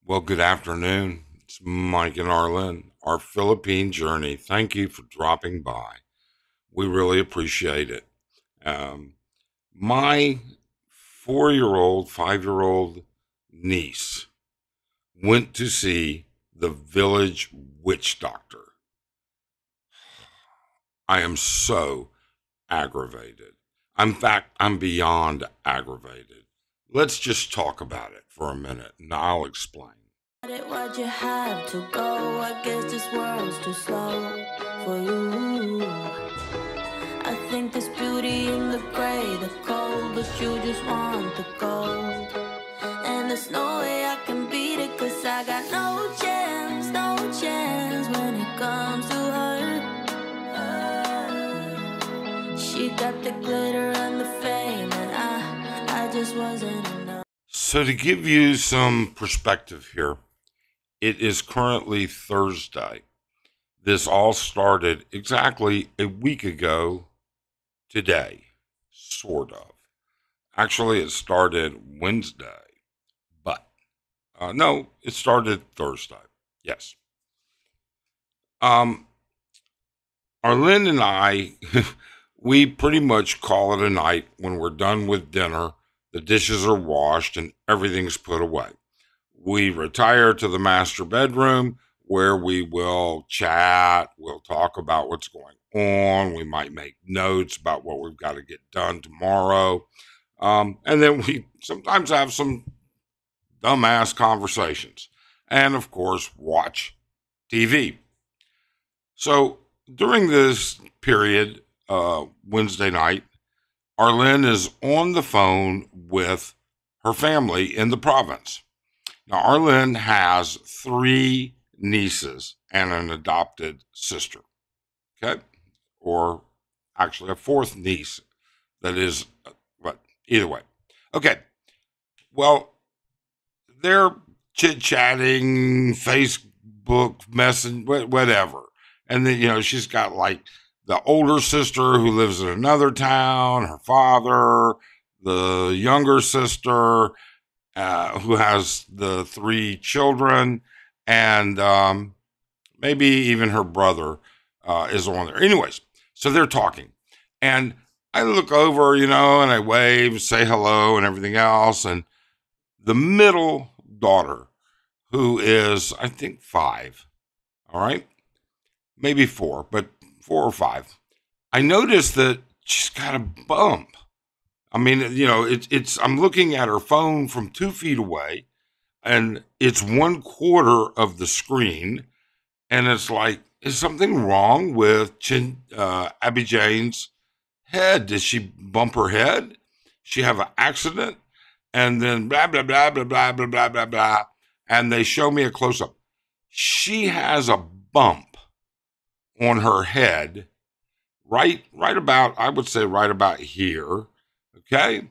Well, good afternoon. It's Mike and Arlen, our Philippine journey. Thank you for dropping by. We really appreciate it. Um, my 4 year old, 5 year old niece went to see the village witch doctor. I am so aggravated. In fact, I'm beyond aggravated. Let's just talk about it for a minute and I'll explain. Why'd you have to go? I guess this world's too slow for you. I think there's beauty in the gray, the cold, but you just want the gold. And there's no way I can beat it, cause I got no chance, no chance when it comes to her. She got the glitter and the fame, and I just wasn't enough. So, to give you some perspective here, it is currently Thursday. This all started exactly a week ago today, sort of. Actually, it started Wednesday, but no, it started Thursday. Yes. Um, Arlene and I, we pretty much call it a night when we're done with dinner. The dishes are washed and everything's put away. We retire to the master bedroom where we will chat. We'll talk about what's going on. We might make notes about what we've got to get done tomorrow. And then we sometimes have some dumbass conversations. And of course, watch TV. So during this period, Wednesday night, Arlene is on the phone with her family in the province. Now, Arlen has 3 nieces and an adopted sister, okay? Or actually a 4th niece that is, but either way. Okay, well, they're chit-chatting, Facebook messaging, whatever. And then, she's got like the older sister who lives in another town, her father, the younger sister, who has the 3 children, and maybe even her brother is on there. Anyways, so they're talking. And I look over, and I wave, say hello, and everything else. And the middle daughter, who is, I think, 5, all right? Maybe 4, but 4 or 5. I noticed that she's got a bump. I mean, it's, I'm looking at her phone from 2 feet away and it's 1/4 of the screen. And it's like, is something wrong with Abby Jane's head? Did she bump her head? She have an accident? And then blah, blah, blah, blah, blah, blah, blah, blah, blah. And they show me a close up. She has a bump on her head, right about, I would say right about here. Okay.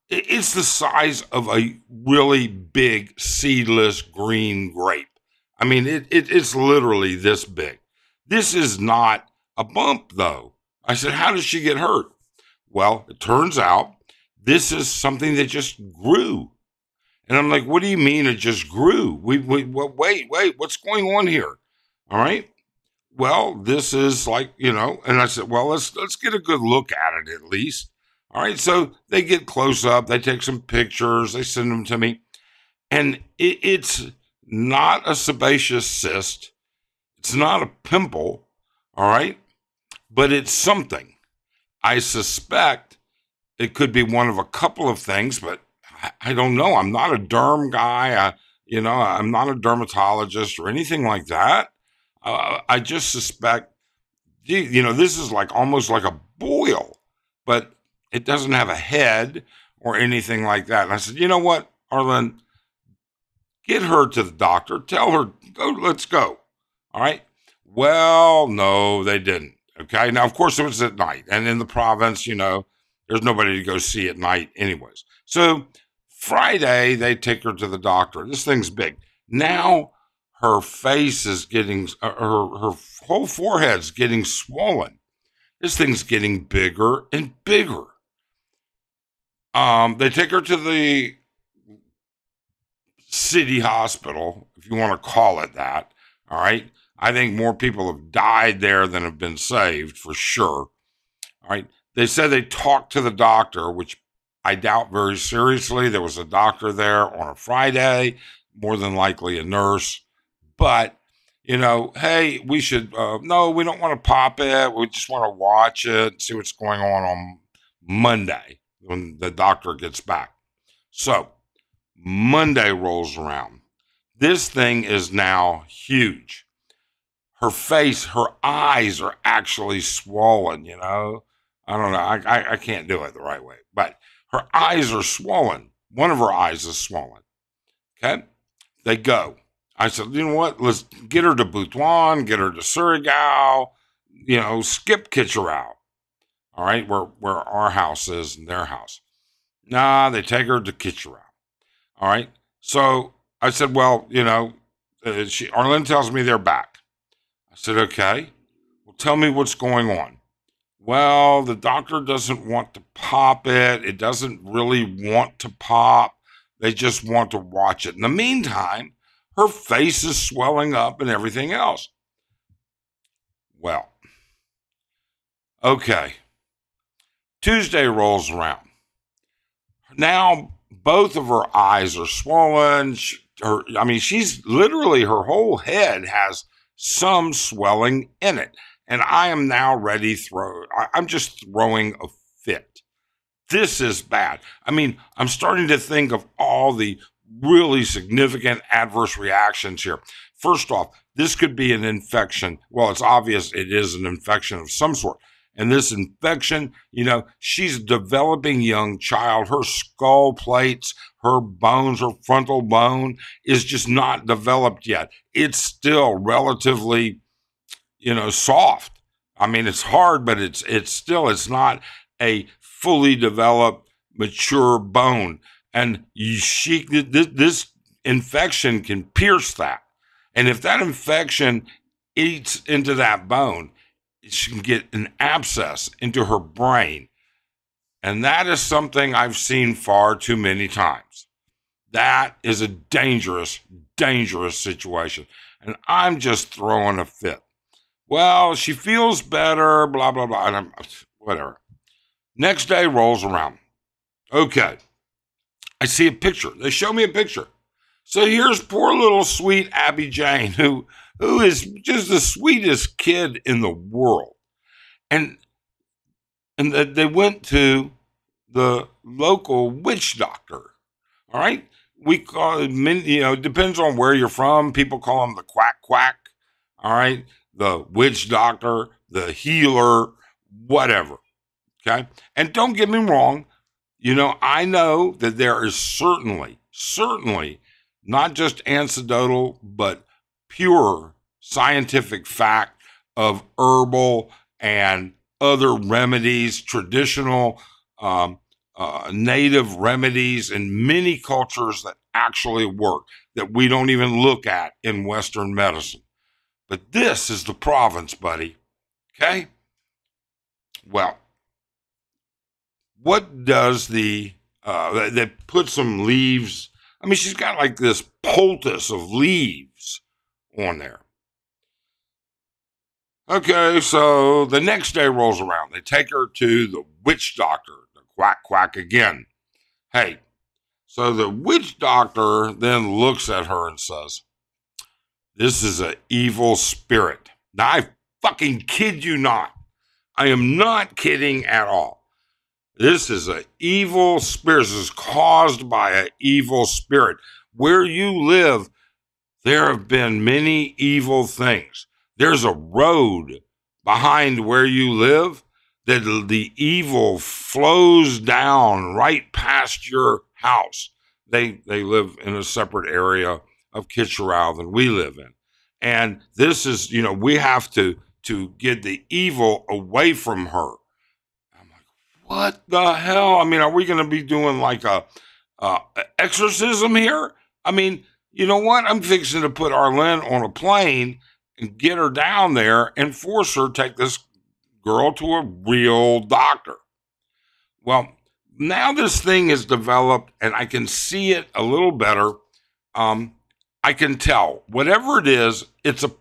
It's the size of a really big seedless green grape. I mean, it's literally this big. This is not a bump, though. I said, how did she get hurt? Well, it turns out this is something that just grew. And I'm like, what do you mean it just grew? Wait, what's going on here? All right. Well, this is like, and I said, well, let's get a good look at it at least. All right. So they get close up, they take some pictures, they send them to me. And it's not a sebaceous cyst. It's not a pimple. All right. But it's something. I suspect it could be one of a couple of things, but I don't know. I'm not a derm guy. I'm not a dermatologist or anything like that. I just suspect, this is like almost like a boil, but it doesn't have a head or anything like that. And I said, you know what, Arlen, get her to the doctor. Tell her, go, let's go. All right. Well, no, they didn't. Okay. Now, of course, it was at night. And in the province, there's nobody to go see at night anyways. So Friday, they take her to the doctor. This thing's big. Now, her face is getting, her whole forehead's getting swollen. This thing's getting bigger and bigger. They take her to the city hospital, if you want to call it that. All right. I think more people have died there than have been saved, for sure. All right. They said they talked to the doctor, which I doubt very seriously. There was a doctor there on a Friday, more than likely a nurse. But, hey, we should, no, we don't want to pop it. We just want to watch it, see what's going on Monday when the doctor gets back. So Monday rolls around. This thing is now huge. Her face, her eyes are actually swollen, I don't know. I can't do it the right way, but her eyes are swollen. One of her eyes is swollen. Okay. They go. I said, you know what? Let's get her to Butuan, get her to Surigao, skip Kitchenerau. All right. Where our house is and their house. Nah, they take her to Kitchenerau. All right. So I said, well, Arlene tells me they're back. I said, okay. Well, tell me what's going on. Well, the doctor doesn't want to pop it. It doesn't really want to pop. They just want to watch it. In the meantime, her face is swelling up and everything else. Well, okay. Tuesday rolls around. Now, both of her eyes are swollen. She's literally, her whole head has some swelling in it. And I am now ready I'm just throwing a fit. This is bad. I'm starting to think of all the really significant adverse reactions here. First off, this could be an infection. Well, it's obvious it is an infection of some sort. And this infection, she's a developing young child. Her skull plates, her bones, her frontal bone is just not developed yet. It's still relatively, soft. It's hard, but it's not a fully developed, mature bone. And this infection can pierce that. And if that infection eats into that bone, she can get an abscess into her brain. And that is something I've seen far too many times. That is a dangerous, dangerous situation. And I'm just throwing a fit. Well, she feels better, blah, blah, blah, and whatever. Next day rolls around. Okay. I see a picture. They show me a picture. So here's poor little sweet Abby Jane, who is just the sweetest kid in the world. And they went to the local witch doctor. All right. We call it, depends on where you're from. People call him the quack quack. All right. The witch doctor, the healer, whatever. Okay. And don't get me wrong. I know that there is certainly not just anecdotal, but pure scientific fact of herbal and other remedies, traditional native remedies in many cultures that actually work, that we don't even look at in Western medicine. But this is the province, buddy. Okay? Well, what does they put some leaves. She's got like this poultice of leaves on there. Okay, so the next day rolls around. They take her to the witch doctor, the quack quack again. Hey, so the witch doctor then looks at her and says, this is an evil spirit. Now, I fucking kid you not. I am not kidding at all. This is an evil spirit. This is caused by an evil spirit. Where you live, there have been many evil things. There's a road behind where you live that the evil flows down right past your house. They live in a separate area of Kitchenerau than we live in. And this is, we have to get the evil away from her. What the hell? Are we going to be doing like a exorcism here? You know what? I'm fixing to put Arlene on a plane and get her down there and force her to take this girl to a real doctor. Well, now this thing is developed and I can see it a little better. I can tell whatever it is, it's a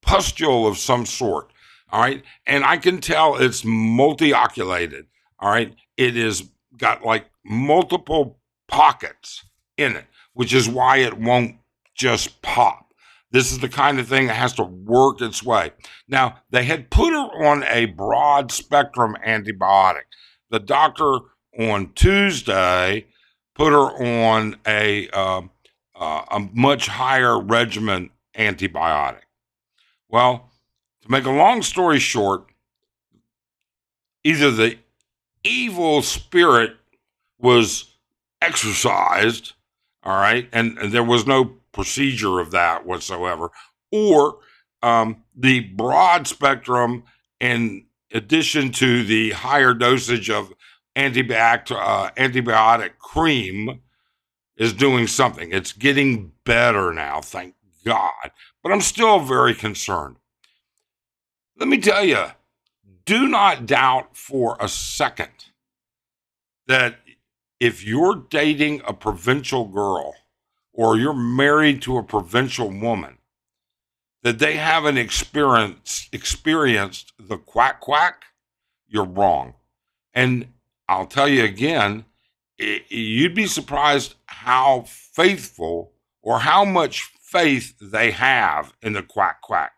pustule of some sort. All right. And I can tell it's multi-oculated. All right. It is got like multiple pockets in it, which is why it won't just pop. This is the kind of thing that has to work its way. Now, they had put her on a broad spectrum antibiotic. The doctor on Tuesday put her on a much higher regimen antibiotic. Well, to make a long story short, either the evil spirit was exorcised, all right, and there was no procedure of that whatsoever, or the broad spectrum, in addition to the higher dosage of antibiotic cream, is doing something. It's getting better now, thank God, but I'm still very concerned. Let me tell you, do not doubt for a second that if you're dating a provincial girl or you're married to a provincial woman, that they haven't experienced the quack quack, you're wrong. And I'll tell you again, you'd be surprised how faithful or how much faith they have in the quack quack.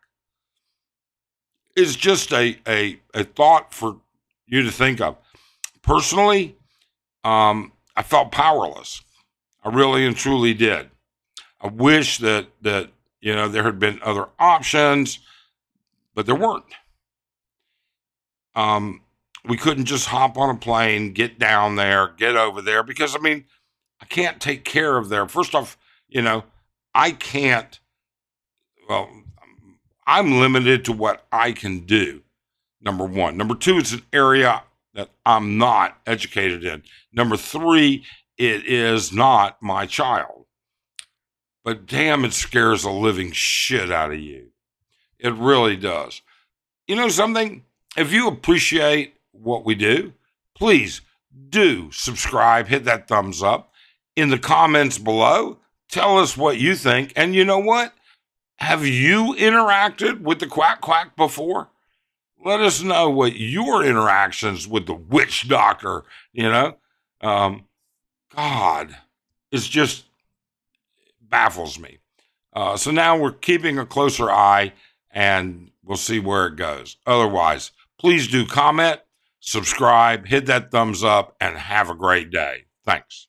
It's just a thought for you to think of. Personally, I felt powerless. I really and truly did. I wish that there had been other options, but there weren't. We couldn't just hop on a plane, get down there, get over there, because I can't take care of there. First off, I can't. Well, I'm limited to what I can do. Number one. Number two, it's an area that I'm not educated in. Number three, it is not my child. But damn, it scares the living shit out of you. It really does. You know something? If you appreciate what we do, please do subscribe, hit that thumbs up. In the comments below, tell us what you think. And you know what? Have you interacted with the quack quack before? Let us know what your interactions with the Witchdoctor, God, it's just baffles me. So now we're keeping a closer eye, and we'll see where it goes. Otherwise, please do comment, subscribe, hit that thumbs up, and have a great day. Thanks.